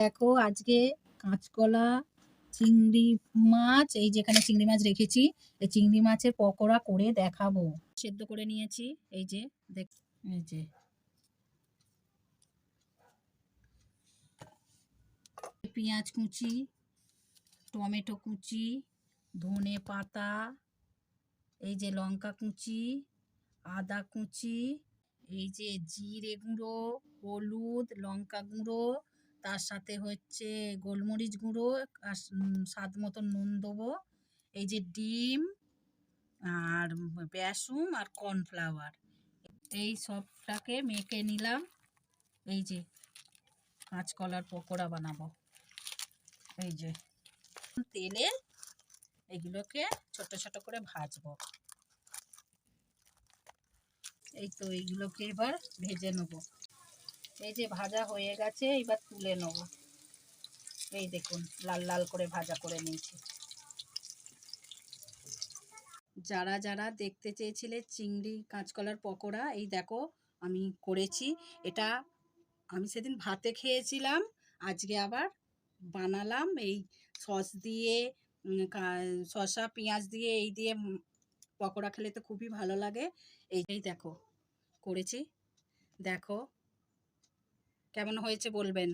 দেখো আজকে কাঁচকলা চিংড়ি মাছ, এই যেখানে চিংড়ি মাছ রেখেছি, এই চিংড়ি মাছের পকোড়া করে দেখাবো। সেদ্ধ করে নিয়েছি, এই যে দেখ, এই যে পেঁয়াজ কুচি, টমেটো কুচি, ধনে পাতা, এই যে লঙ্কা কুচি, আদা কুচি, এই যে জিরে গুঁড়ো, হলুদ, লঙ্কা গুঁড়ো, তার সাথে হচ্ছে গোলমরিচ গুঁড়ো, আর স্বাদ মতো নুন দেবো, এই যে ডিম আর বেসন আর কর্নফ্লাওয়ার, এই সবটাকে মেখে নিলাম। এই যে কাঁচকলার পকোড়া বানাবো। এই যে তেলে এগুলোকে ছোট ছোট করে ভাজবো। এই তো এইগুলোকে এবার ভেজে নেবো। এই যে ভাজা হয়ে গেছে, এবার তুলে নেব। এই দেখুন লাল লাল করে ভাজা করে নিয়েছি। যারা যারা দেখতে চেয়েছিলে চিংড়ি কাঁচকলার পকোড়া, এই দেখো আমি করেছি। এটা আমি সেদিন ভাতে খেয়েছিলাম, আজকে আবার বানালাম। এই সস দিয়ে, শসা পেঁয়াজ দিয়ে, এই দিয়ে পকোড়া খেলে তো খুবই ভালো লাগে। এই দেখো করেছি, দেখো কেমন হয়েছে বলবেন।